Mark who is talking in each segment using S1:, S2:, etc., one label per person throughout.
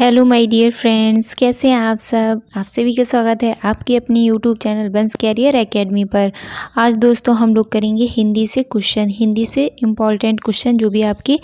S1: Hello my dear friends, कैसे हैं आप सब। आप सभी का स्वागत है आपके अपने यूट्यूब चैनल बंस कैरियर एकेडमी पर। आज दोस्तों हम लोग करेंगे हिंदी से क्वेश्चन, हिंदी से इम्पॉर्टेंट क्वेश्चन जो भी आपके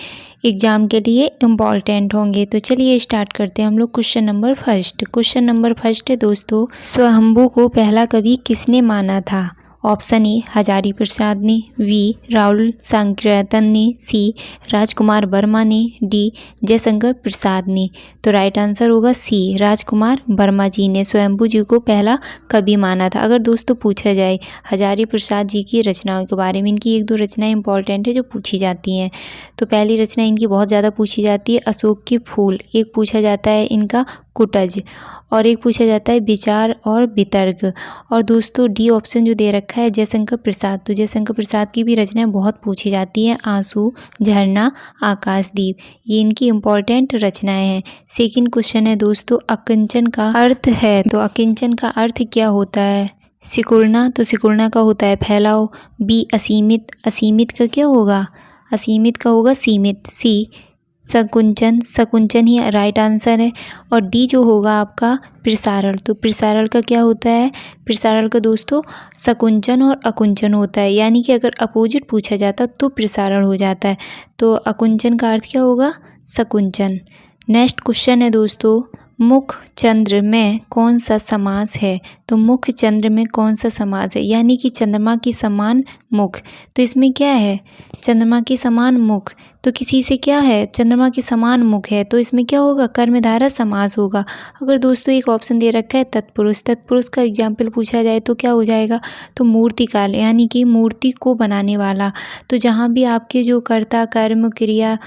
S1: एग्ज़ाम के लिए इम्पॉर्टेंट होंगे। तो चलिए स्टार्ट करते हैं हम लोग। क्वेश्चन नंबर फर्स्ट है दोस्तों, स्वयंभू को पहला कवि किसने माना था। ऑप्शन ए हजारी प्रसाद ने, बी राहुल सांकृतन ने, सी राजकुमार वर्मा ने, डी जयशंकर प्रसाद ने। तो राइट आंसर होगा सी, राजकुमार वर्मा जी ने स्वयंभू जी को पहला कवि माना था। अगर दोस्तों पूछा जाए हजारी प्रसाद जी की रचनाओं के बारे में, इनकी एक दो रचनाएं इंपॉर्टेंट है जो पूछी जाती हैं। तो पहली रचना इनकी बहुत ज़्यादा पूछी जाती है अशोक के फूल, एक पूछा जाता है इनका कुटज, और एक पूछा जाता है विचार और वितर्क। और दोस्तों डी ऑप्शन जो दे रखा है जयशंकर प्रसाद, तो जयशंकर प्रसाद की भी रचनाएं बहुत पूछी जाती हैं, आंसू, झरना, आकाशदीप, ये इनकी इम्पॉर्टेंट रचनाएं हैं। सेकंड क्वेश्चन है दोस्तों, अकिंचन का अर्थ है, तो अकिंचन का अर्थ क्या होता है। सिकुड़ना, तो सिकुड़ना का होता है फैलाव। बी असीमित, असीमित का क्या होगा, असीमित का होगा सीमित। सी संकुंचन, संकुंचन ही राइट आंसर है। और डी जो होगा आपका प्रसारण, तो प्रसारण का क्या होता है, प्रसारण का दोस्तों संकुंचन और अकुंचन होता है, यानी कि अगर अपोजिट पूछा जाता तो प्रसारण हो जाता है। तो अकुंचन का अर्थ क्या होगा, संकुंचन। नेक्स्ट क्वेश्चन है दोस्तों, मुख चंद्र में कौन सा समास है। तो मुख चंद्र में कौन सा समास है, यानी कि चंद्रमा की समान मुख, तो इसमें क्या है चंद्रमा की समान मुख, तो किसी से क्या है चंद्रमा की समान मुख है, तो इसमें क्या होगा कर्मधारय समास होगा। अगर दोस्तों एक ऑप्शन दे रखा है तत्पुरुष, तत्पुरुष का एग्जाम्पल पूछा जाए तो क्या हो जाएगा, तो मूर्तिकाल, यानी कि मूर्ति को बनाने वाला। तो जहाँ भी आपके जो कर्ता कर्म क्रिया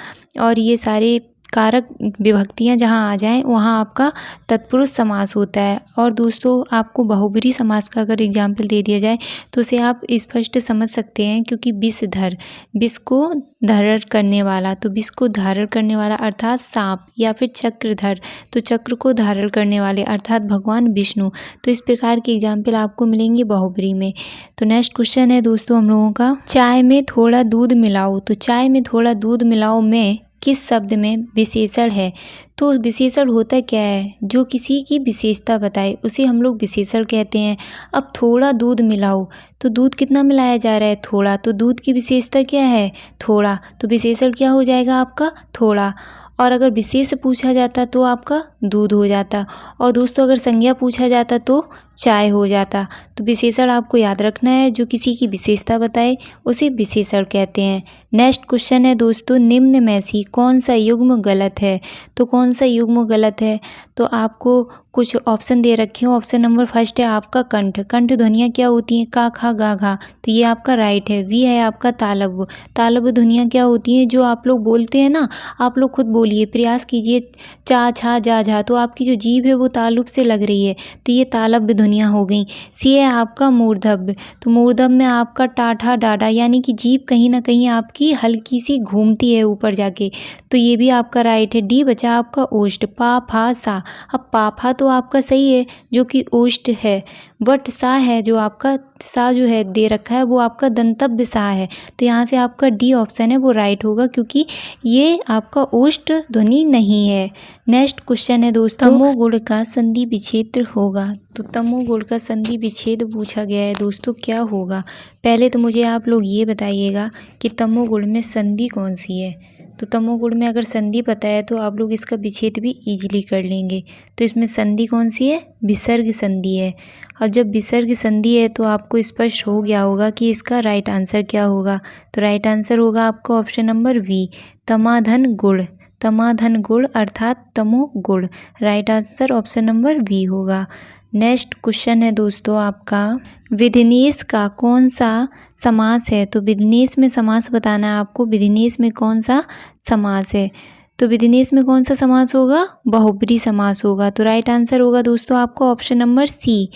S1: और ये सारे कारक विभक्तियाँ जहाँ आ जाएं वहाँ आपका तत्पुरुष समास होता है। और दोस्तों आपको बहुब्रीहि समास का अगर एग्जाम्पल दे दिया जाए तो उसे आप स्पष्ट समझ सकते हैं, क्योंकि विषधर, विष को धारण करने वाला, तो विष को धारण करने वाला अर्थात सांप, या फिर चक्रधर, तो चक्र को धारण करने वाले अर्थात भगवान विष्णु। तो इस प्रकार के एग्जाम्पल आपको मिलेंगे बहुब्रीहि में। तो नेक्स्ट क्वेश्चन है दोस्तों हम लोगों का, चाय में थोड़ा दूध मिलाओ, तो चाय में थोड़ा दूध मिलाओ में किस शब्द में विशेषण है। तो विशेषण होता क्या है, जो किसी की विशेषता बताए उसे हम लोग विशेषण कहते हैं। अब थोड़ा दूध मिलाओ, तो दूध कितना मिलाया जा रहा है, थोड़ा, तो दूध की विशेषता क्या है, थोड़ा, तो विशेषण क्या हो जाएगा आपका थोड़ा। और अगर विशेष पूछा जाता तो आपका दूध हो जाता, और दोस्तों अगर संज्ञा पूछा जाता तो चाय हो जाता। तो विशेषण आपको याद रखना है, जो किसी की विशेषता बताए उसे विशेषण कहते हैं। नेक्स्ट क्वेश्चन है दोस्तों, निम्न में से कौन सा युग्म गलत है। तो कौन सा युग्म गलत है, तो आपको कुछ ऑप्शन दे रखे हैं। ऑप्शन नंबर फर्स्ट है आपका कंठ, कंठ ध्वनियाँ क्या होती हैं, का खा गा घा, तो ये आपका राइट है। वी है आपका तालव्य, तालव्य ध्वनियाँ क्या होती हैं, जो आप लोग बोलते हैं ना, आप लोग खुद बोलिए, प्रयास कीजिए, चा छा जा झा, तो आपकी जो जीभ है वो तालुब से लग रही है, तो ये तालव्य ध्वनियाँ हो गई। सी है आपका मूर्धव्य, तो मूर्धव्य में आपका टाठा डाडा, यानी कि जीभ कहीं ना कहीं आपकी हल्की सी घूमती है ऊपर जाके, तो ये भी आपका राइट है। डी बचा आपका ओष्ठ, पा फा सा, अब पा फा तो आपका सही है जो कि ओष्ठ है। वट सा है जो आपका, सा जो है दे रखा है वो आपका दंतव्य सा है, तो यहाँ से आपका डी ऑप्शन है वो राइट होगा, क्योंकि ये आपका ओष्ठ ध्वनि नहीं है। नेक्स्ट क्वेश्चन है दोस्तों, तमोगुण का संधि विच्छेद होगा, तो तमोगुण का संधि विच्छेद पूछा गया है दोस्तों, क्या होगा। पहले तो मुझे आप लोग ये बताइएगा कि तमोगुण में संधि कौन सी है। तो तमोगुण में अगर संधि पता है तो आप लोग इसका विच्छेद भी इजीली कर लेंगे। तो इसमें संधि कौन सी है, विसर्ग संधि है। अब जब विसर्ग संधि है तो आपको स्पष्ट हो गया होगा कि इसका राइट आंसर क्या होगा। तो राइट आंसर होगा आपका ऑप्शन नंबर वी, तमाधन गुण, तमाधन गुण अर्थात तमो गुण, right answer option number V होगा। नेक्स्ट क्वेश्चन है दोस्तों आपका, विधिनिष का कौन सा समास है। तो विधिनिष में समास बताना है आपको, विधिनिष में कौन सा समास है। तो विधिनिष में कौन सा समास होगा, बहुब्रीहि समास होगा। तो राइट आंसर होगा दोस्तों आपका ऑप्शन नंबर सी,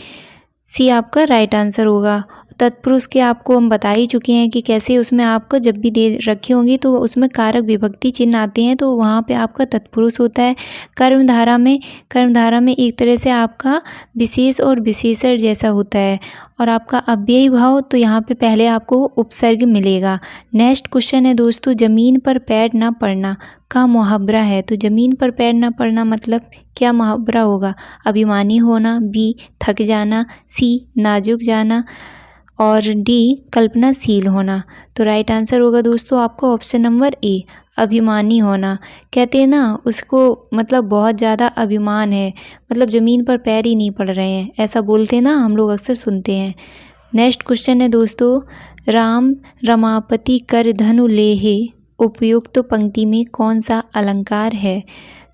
S1: सी आपका राइट आंसर होगा। तत्पुरुष के आपको हम बता ही चुके हैं कि कैसे उसमें आपको जब भी दे रखे होंगी तो उसमें कारक विभक्ति चिन्ह आते हैं, तो वहाँ पे आपका तत्पुरुष होता है। कर्मधारा में एक तरह से आपका विशेष और विशेषण जैसा होता है। और आपका अव्ययी भाव, तो यहाँ पे पहले आपको उपसर्ग मिलेगा। नेक्स्ट क्वेश्चन है दोस्तों, ज़मीन पर पैर न पड़ना का मुहावरा है। तो ज़मीन पर पैर न पड़ना मतलब क्या मुहावरा होगा? अभिमानी होना, बी थक जाना, सी नाजुक जाना और डी कल्पनाशील होना। तो राइट आंसर होगा दोस्तों आपका ऑप्शन नंबर ए, अभिमानी होना। कहते हैं ना उसको मतलब बहुत ज़्यादा अभिमान है, मतलब ज़मीन पर पैर ही नहीं पड़ रहे हैं, ऐसा बोलते हैं ना, हम लोग अक्सर सुनते हैं। नेक्स्ट क्वेश्चन है दोस्तों, राम रमापति कर धनु लेहे उपयुक्त पंक्ति में कौन सा अलंकार है?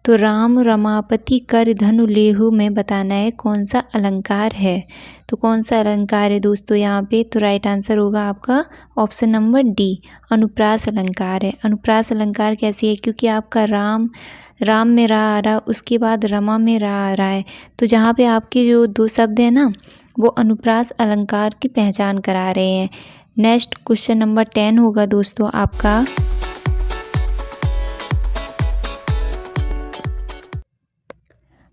S1: तो राम रमापति कर धनु लेहु में बताना है कौन सा अलंकार है। तो कौन सा अलंकार है दोस्तों यहाँ पे? तो राइट आंसर होगा आपका ऑप्शन नंबर डी, अनुप्रास अलंकार है। अनुप्रास अलंकार कैसे है? क्योंकि आपका राम में रा आ रहा, उसके बाद रमा में रा आ रहा है, तो जहाँ पे आपके जो दो शब्द हैं ना वो अनुप्रास अलंकार की पहचान करा रहे हैं। नेक्स्ट क्वेश्चन नंबर 10 होगा दोस्तों आपका,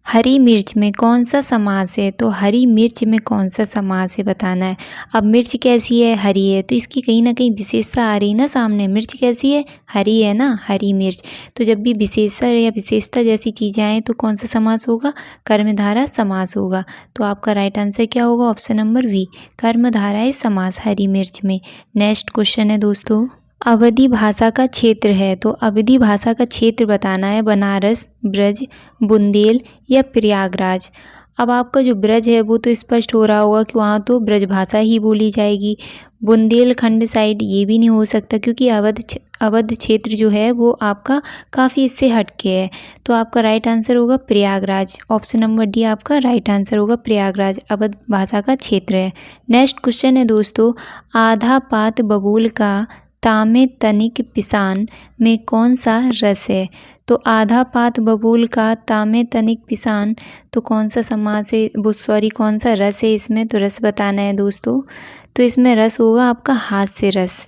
S1: हरी मिर्च में कौन सा समास है? तो हरी मिर्च में कौन सा समास है बताना है। अब मिर्च कैसी है? हरी है, तो इसकी कहीं ना कहीं विशेषता आ रही ना सामने। मिर्च कैसी है? हरी है ना, हरी मिर्च। तो जब भी विशेषण या विशेषता जैसी चीज़ें आएँ तो कौन सा समास होगा? कर्मधारय समास होगा। तो आपका राइट आंसर क्या होगा? ऑप्शन नंबर बी, कर्मधारय समास हरी मिर्च में। नेक्स्ट क्वेश्चन है दोस्तों, अवधी भाषा का क्षेत्र है। तो अवधी भाषा का क्षेत्र बताना है, बनारस, ब्रज, बुंदेल या प्रयागराज। अब आपका जो ब्रज है वो तो स्पष्ट हो रहा होगा कि वहाँ तो ब्रज भाषा ही बोली जाएगी। बुंदेलखंड साइड ये भी नहीं हो सकता क्योंकि अवध क्षेत्र जो है वो आपका काफ़ी इससे हटके है। तो आपका राइट आंसर होगा प्रयागराज। ऑप्शन नंबर डी आपका राइट आंसर होगा, प्रयागराज अवध भाषा का क्षेत्र है। नेक्स्ट क्वेश्चन है दोस्तों, आधा पात बबूल का तामे तनिक पिसान में कौन सा रस है? तो आधा पात बबूल का तामे तनिक पिसान, तो कौन सा समास है वो, सॉरी कौन सा रस है इसमें? तो रस बताना है दोस्तों। तो इसमें रस होगा आपका हास्य रस।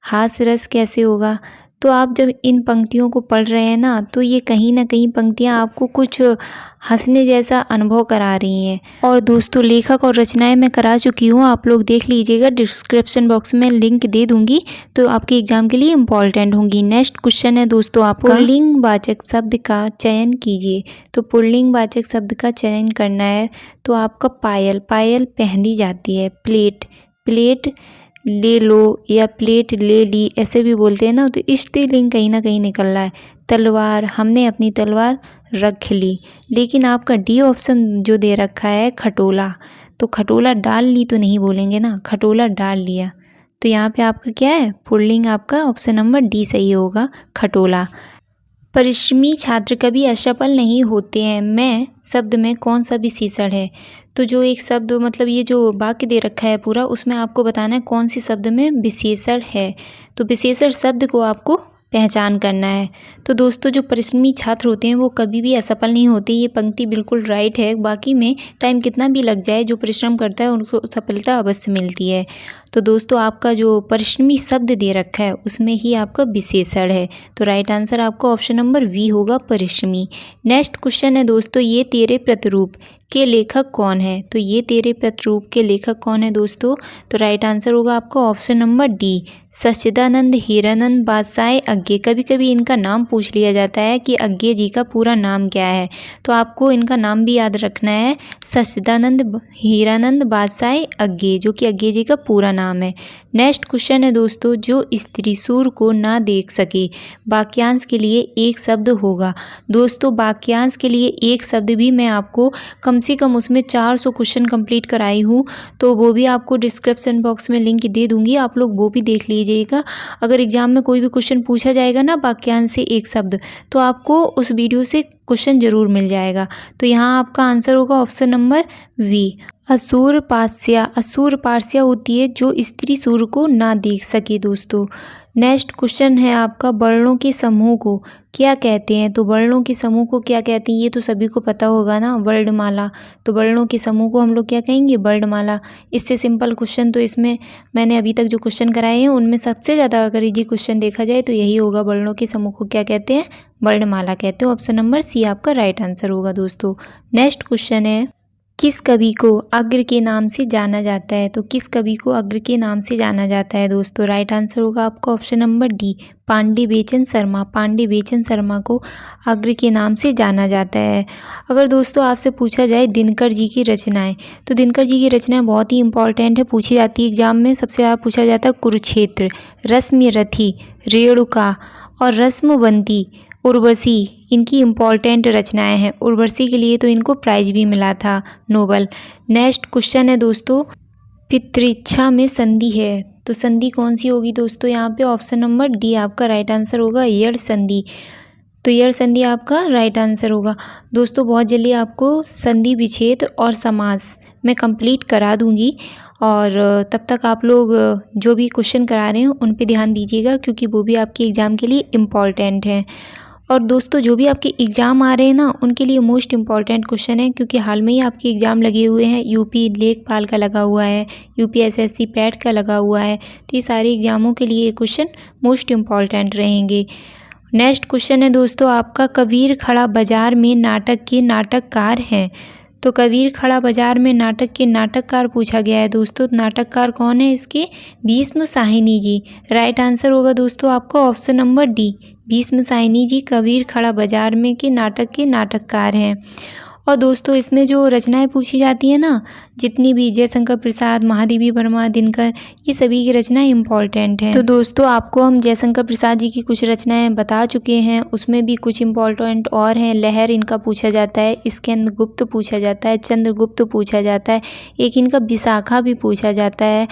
S1: हास्य रस कैसे होगा? तो आप जब इन पंक्तियों को पढ़ रहे हैं ना तो ये कहीं ना कहीं पंक्तियाँ आपको कुछ हंसने जैसा अनुभव करा रही हैं। और दोस्तों लेखक और रचनाएं मैं करा चुकी हूँ, आप लोग देख लीजिएगा, डिस्क्रिप्शन बॉक्स में लिंक दे दूंगी, तो आपके एग्जाम के लिए इम्पॉर्टेंट होंगी। नेक्स्ट क्वेश्चन है दोस्तों आपका, पुल्लिंगवाचक शब्द का चयन कीजिए। तो पुल्लिंगवाचक शब्द का चयन करना है तो आपका पायल, पायल पहनी जाती है। प्लेट, प्लेट ले लो या प्लेट ले ली ऐसे भी बोलते हैं ना, तो स्त्रीलिंग कहीं ना कहीं निकल रहा है। तलवार, हमने अपनी तलवार रख ली। लेकिन आपका डी ऑप्शन जो दे रखा है खटोला, तो खटोला डाल ली तो नहीं बोलेंगे ना, खटोला डाल लिया। तो यहाँ पे आपका क्या है? पुल्लिंग आपका ऑप्शन नंबर डी सही होगा, खटोला। परिश्रमी छात्र कभी असफल नहीं होते हैं मैं शब्द में कौन सा विशेषण है? तो जो एक शब्द मतलब ये जो वाक्य दे रखा है पूरा, उसमें आपको बताना है कौन सी शब्द में विशेषण है। तो विशेषण शब्द को आपको पहचान करना है। तो दोस्तों जो परिश्रमी छात्र होते हैं वो कभी भी असफल नहीं होते, ये पंक्ति बिल्कुल राइट है। बाकी में टाइम कितना भी लग जाए, जो परिश्रम करता है उनको सफलता अवश्य मिलती है। तो दोस्तों आपका जो परिश्रमी शब्द दे रखा है उसमें ही आपका विशेषण है। तो राइट आंसर आपका ऑप्शन नंबर वी होगा, परिश्रमी। नेक्स्ट क्वेश्चन है दोस्तों, ये तेरे प्रतिरूप के लेखक कौन है? तो ये तेरे प्रतिरूप के लेखक कौन है दोस्तों? तो राइट आंसर होगा आपका ऑप्शन नंबर डी, सच्चिदानंद हीरानंद बादशाह अज्ञे। कभी कभी इनका नाम पूछ लिया जाता है कि अज्ञे जी का पूरा नाम क्या है, तो आपको इनका नाम भी याद रखना है, सच्चिदानंद हीरानंद बादशाह अज्ञे, जो कि अज्ञे जी का पूरा नाम है। नेक्स्ट क्वेश्चन है दोस्तों, जो स्त्री सूर्य को ना देख सके, वाक्यांश के लिए एक शब्द होगा। दोस्तों वाक्यांश के लिए एक शब्द भी मैं आपको कम से कम उसमें 400 क्वेश्चन कंप्लीट कराई हूँ, तो वो भी आपको डिस्क्रिप्शन बॉक्स में लिंक दे दूँगी, आप लोग वो भी देख लीजिएगा। अगर एग्जाम में कोई भी क्वेश्चन पूछा जाएगा ना वाक्यांश से एक शब्द, तो आपको उस वीडियो से क्वेश्चन जरूर मिल जाएगा। तो यहाँ आपका आंसर होगा ऑप्शन नंबर वी, असूर पास्या। असूर पास्या होती है जो स्त्री सूर्य को ना देख सके दोस्तों। नेक्स्ट क्वेश्चन है आपका, वर्णों के समूह को क्या कहते हैं। तो वर्णों के समूह को क्या कहते हैं ये तो सभी को पता होगा ना, वर्णमाला। तो वर्णों के समूह को हम लोग क्या कहेंगे, वर्णमाला। इससे सिंपल क्वेश्चन तो इसमें मैंने अभी तक जो क्वेश्चन कराए हैं उनमें सबसे ज़्यादा अगर इजी क्वेश्चन देखा जाए तो यही होगा, वर्णों के समूह को क्या कहते हैं, वर्णमाला कहते हैं। ऑप्शन नंबर सी आपका राइट आंसर होगा दोस्तों। नेक्स्ट क्वेश्चन है, किस कवि को अग्र के नाम से जाना जाता है। तो किस कवि को अग्र के नाम से जाना जाता है दोस्तों, राइट आंसर होगा आपका ऑप्शन नंबर डी, पांडे बेचन शर्मा। पांडे बेचन शर्मा को अग्र के नाम से जाना जाता है। अगर दोस्तों आपसे पूछा जाए दिनकर जी की रचनाएं, तो दिनकर जी की रचनाएं बहुत ही इंपॉर्टेंट है, पूछी जाती है एग्जाम में। सबसे ज़्यादा पूछा जाता है कुरुक्षेत्र, रश्मिरथी, रेणुका और रश्मवंती, उर्वशी, इनकी इम्पॉर्टेंट रचनाएं हैं। उर्वशी के लिए तो इनको प्राइज भी मिला था, नोबल। नेक्स्ट क्वेश्चन है दोस्तों, पितृच्छा में संधि है, तो संधि कौन सी होगी दोस्तों, यहाँ पे ऑप्शन नंबर डी आपका राइट आंसर होगा, यड़ संधि। तो यड़ संधि आपका राइट आंसर होगा दोस्तों। बहुत जल्दी आपको संधि विच्छेद और समास मैं कंप्लीट करा दूंगी, और तब तक आप लोग जो भी क्वेश्चन करा रहे हैं उन पे ध्यान दीजिएगा, क्योंकि वो भी आपके एग्ज़ाम के लिए इम्पॉर्टेंट है। और दोस्तों जो भी आपके एग्ज़ाम आ रहे हैं ना उनके लिए मोस्ट इम्पॉर्टेंट क्वेश्चन है, क्योंकि हाल में ही आपके एग्ज़ाम लगे हुए हैं। यूपी लेखपाल का लगा हुआ है, यूपी एसएससी पैट का लगा हुआ है, तो ये सारे एग्ज़ामों के लिए ये क्वेश्चन मोस्ट इम्पॉर्टेंट रहेंगे। नेक्स्ट क्वेश्चन है दोस्तों आपका, कबीर खड़ा बाजार में नाटक के नाटककार हैं। तो कबीर खड़ा बाजार में नाटक के नाटककार पूछा गया है दोस्तों। नाटककार कौन है इसके, भीष्म साहिनी जी। राइट आंसर होगा दोस्तों आपका option number D, Bhisham Sahni ji Kabir Khada Bazar में के नाटक के नाटककार हैं। और दोस्तों इसमें जो रचनाएं पूछी जाती हैं ना, जितनी भी जयशंकर प्रसाद, महादेवी वर्मा, दिनकर, ये सभी की रचनाएं इंपॉर्टेंट हैं। तो दोस्तों आपको हम जयशंकर प्रसाद जी की कुछ रचनाएं बता चुके हैं, उसमें भी कुछ इंपॉर्टेंट और हैं। लहर इनका पूछा जाता है, स्कंदगुप्त पूछा जाता है, चंद्रगुप्त पूछा जाता है, एक इनका विशाखा भी पूछा जाता है,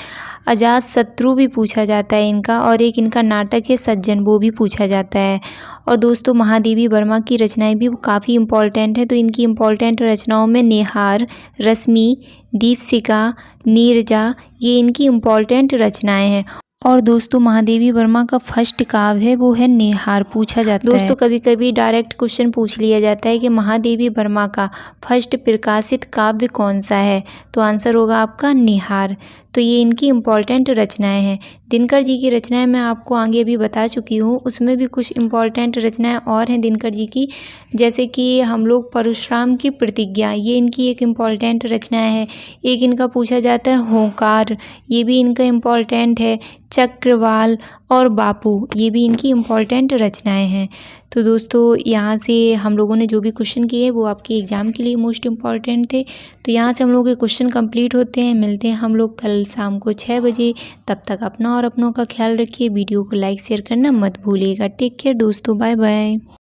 S1: अजात शत्रु भी पूछा जाता है इनका, और एक इनका नाटक है सज्जन, वो भी पूछा जाता है। और दोस्तों महादेवी वर्मा की रचनाएं भी काफ़ी इंपॉर्टेंट है। तो इनकी इंपॉर्टेंट रचनाओं में नेहार, रश्मि, दीपशिखा, नीरजा, ये इनकी इंपॉर्टेंट रचनाएं हैं। और दोस्तों महादेवी वर्मा का फर्स्ट काव्य है वो है नेहार, पूछा जाता है। दोस्तों कभी कभी डायरेक्ट क्वेश्चन पूछ लिया जाता है कि महादेवी वर्मा का फर्स्ट प्रकाशित काव्य कौन सा है, तो आंसर होगा आपका नेहार। तो ये इनकी इम्पॉर्टेंट रचनाएं हैं। दिनकर जी की रचनाएं मैं आपको आगे अभी बता चुकी हूँ, उसमें भी कुछ इम्पॉर्टेंट रचनाएं और हैं दिनकर जी की, जैसे कि हम लोग परशुराम की प्रतिज्ञा, ये इनकी एक इम्पॉर्टेंट रचना है। एक इनका पूछा जाता है होंकार, ये भी इनका इम्पॉर्टेंट है। चक्रवाल और बापू, ये भी इनकी इम्पॉर्टेंट रचनाएं हैं। तो दोस्तों यहाँ से हम लोगों ने जो भी क्वेश्चन किए वो आपके एग्ज़ाम के लिए मोस्ट इम्पॉर्टेंट थे। तो यहाँ से हम लोगों के क्वेश्चन कंप्लीट होते हैं। मिलते हैं हम लोग कल शाम को 6 बजे। तब तक अपना और अपनों का ख्याल रखिए। वीडियो को लाइक शेयर करना मत भूलिएगा। टेक केयर दोस्तों, बाय बाय।